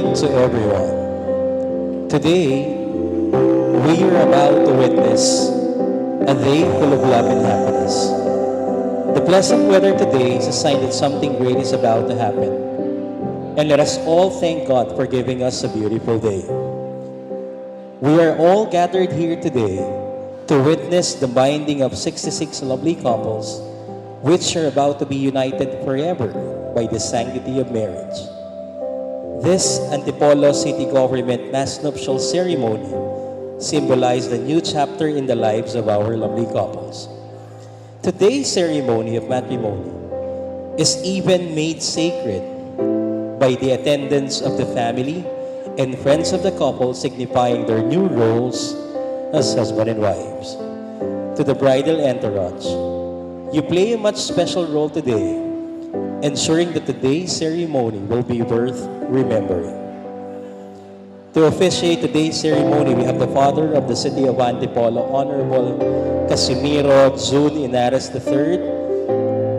morning to everyone. Today, we are about to witness a day full of love and happiness. The pleasant weather today is a sign that something great is about to happen. And let us all thank God for giving us a beautiful day. We are all gathered here today to witness the binding of 66 lovely couples which are about to be united forever by the sanctity of marriage. This Antipolo City Government Mass Nuptial Ceremony symbolizes the new chapter in the lives of our lovely couples. Today's ceremony of matrimony is even made sacred by the attendance of the family and friends of the couple, signifying their new roles as husband and wives. To the bridal entourage, you play a much special role today, ensuring that today's ceremony will be worth remembering. To officiate today's ceremony, we have the Father of the City of Antipolo, Honorable Casimiro June Inares III,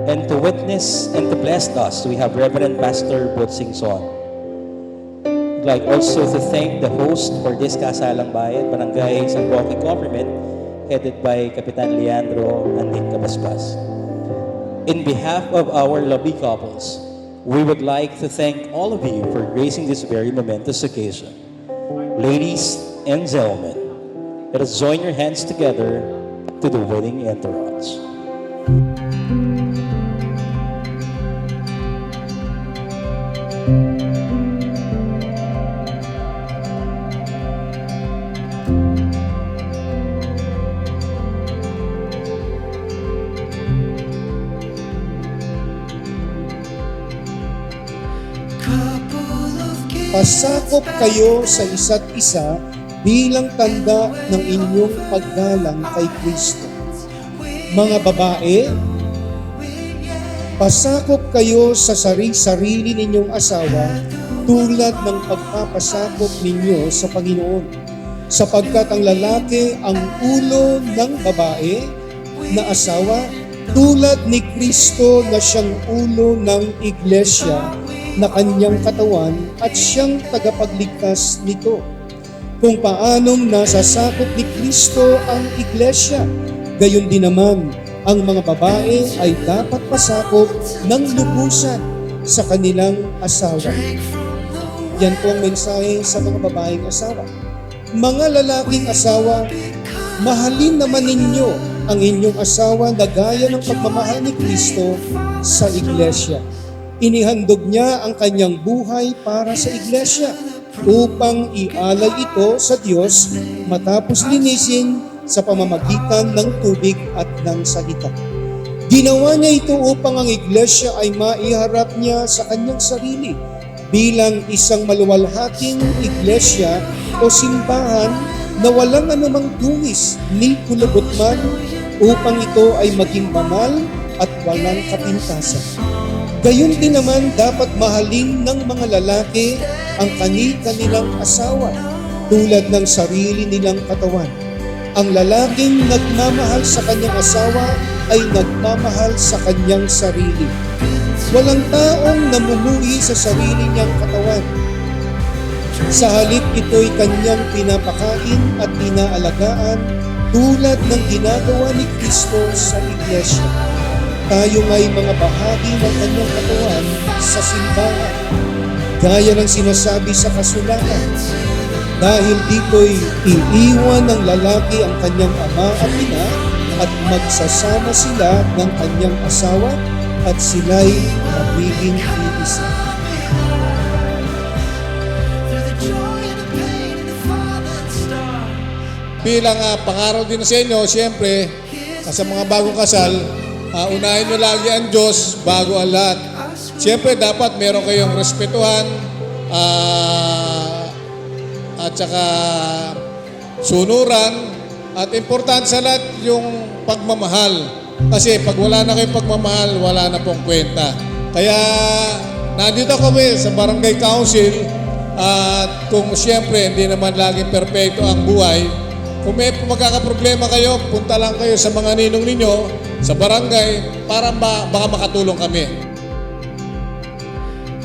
and to witness and to bless us, we have Reverend Pastor Butsing Son. I'd like also to thank the host for this Kasalang Bayan, Barangay San Roque Government, headed by Kapitan Leandro Andin Cabasbas. In behalf of our lovely couples, we would like to thank all of you for gracing this very momentous occasion. Ladies and gentlemen, let us join your hands together to the wedding entourage. Pasakop kayo sa isa't isa bilang tanda ng inyong paggalang kay Kristo. Mga babae, pasakop kayo sa sarili ninyong asawa tulad ng pagpapasakop ninyo sa Panginoon, sapagkat ang lalaki ang ulo ng babae na asawa tulad ni Kristo na siyang ulo ng iglesia na kanyang katawan at siyang tagapagligtas nito. Kung paanong nasasakop ni Kristo ang iglesia, gayon din naman ang mga babae ay dapat pasakop ng lubusan sa kanilang asawa. Yan po ang mensahe sa mga babaeng asawa. Mga lalaking asawa, mahalin naman ninyo ang inyong asawa na gaya ng pagmamahal ni Kristo sa iglesia. Inihandog niya ang kanyang buhay para sa iglesia upang ialay ito sa Diyos matapos linisin sa pamamagitan ng tubig at ng salita. Ginawa niya ito upang ang iglesia ay maiharap niya sa kanyang sarili bilang isang maluwalhating iglesia o simbahan na walang anumang dungis ni kulubot man upang ito ay maging banal at walang kapintasan. Gayon din naman dapat mahalin ng mga lalaki ang kanilang asawa tulad ng sarili nilang katawan. Ang lalaking nagmamahal sa kanyang asawa ay nagmamahal sa kanyang sarili. Walang taong namumuhi sa sarili niyang katawan. Sa halip ito'y kanyang pinapakain at inaalagaan tulad ng ginagawa ni Kristo sa iglesia. Tayo nga'y mga bahagi ng kanyang katawan sa simbahan, gaya ng sinasabi sa kasulatan. Dahil dito'y iiwan ng lalaki ang kanyang ama at ina at magsasama sila ng kanyang asawa at sila'y magiging iisa. Bilang pangaraw din sa inyo, siyempre, sa mga bagong kasal, unahin nyo lagi ang Diyos bago ang lahat. Siyempre, dapat meron kayong respetuhan at saka sunuran. At importante sa lahat yung pagmamahal. Kasi pag wala na kayong pagmamahal, wala na pong kwenta. Kaya nandito kami sa Barangay Council at kung siyempre hindi naman laging perfecto ang buhay, kung may magkakaproblema kayo, punta lang kayo sa mga ninong ninyo sa barangay para baka makatulong kami.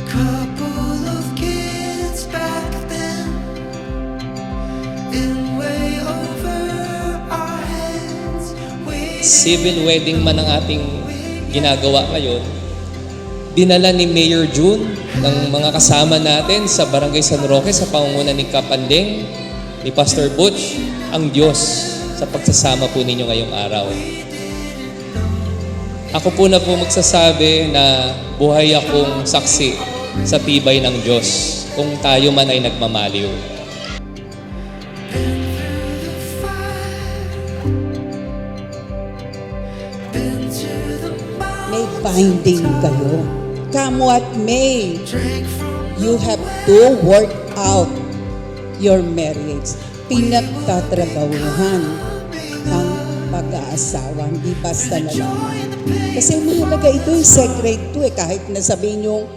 Couple of kids back civil wedding man ang ating ginagawa ngayon, dinala ni Mayor June ng mga kasama natin sa Barangay San Roque sa pangunguna ni Kapandeng, ni Pastor Butch, ang Diyos sa pagsasama po ninyo ngayong araw. Ako po na po magsasabi na buhay akong saksi sa tibay ng Diyos kung tayo man ay nagmamaliw. May binding kayo. Come what may, you have to work out your marriage. Pinagtatrabahuhan ang pag-aasawa, hindi basta na lang. Kasi mahalaga ito, secret to kahit na sabihin yung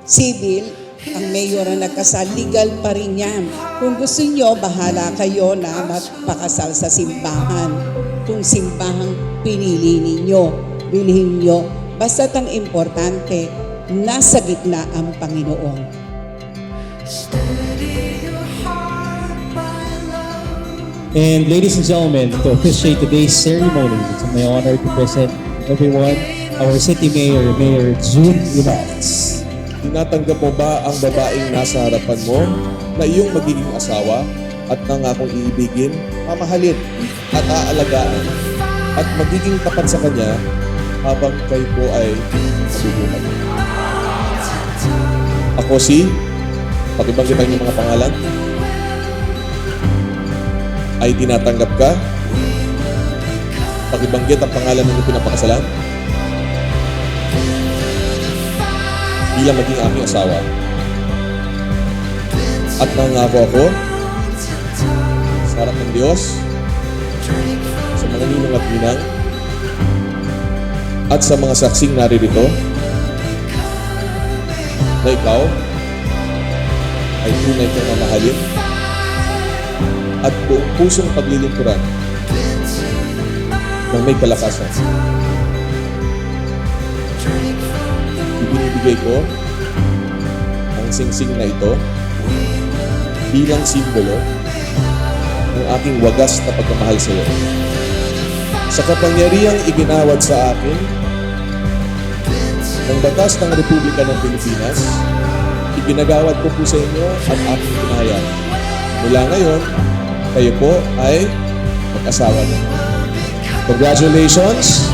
civil, ang mayor ang nagkasal, legal pa rin yan. Kung gusto nyo, bahala kayo na magpakasal sa simbahan. Kung simbahang pinili ninyo, bilhin nyo. Basta't ang importante, nasa gitna ang Panginoon. And ladies and gentlemen, to officiate today's ceremony, it's my honor to present everyone our City Mayor, Mayor June Ibanez. Tinatanggap mo ba ang babaeng nasa harapan mo na iyong magiging asawa at nangakong iibigin, mamahalin at aalagaan at magiging tapat sa kanya habang kayo po ay mabubuhay? Ako si, pakibanggitan niyo mga pangalan, ay tinatanggap ka? Pakibanggit ang pangalan ng pinapakasalan bilang maging aking asawa. At nangako ako sa harap ng Diyos, sa mga ninong at ninang, at sa mga saksing naririto, na ikaw ay tunay kong mamahalin at buong pusong paglilingkuran ng may kalakasan. Ibinibigay ko ang singsing na ito bilang simbolo ng aking wagas na pagmamahal sa iyo. Sa kapangyarihang iginawad sa akin ng batas ng Republika ng Pilipinas, iginagawad ko po sa inyo ang aking tinaya. Mula ngayon, kayo po ay mag-asawa na. Congratulations!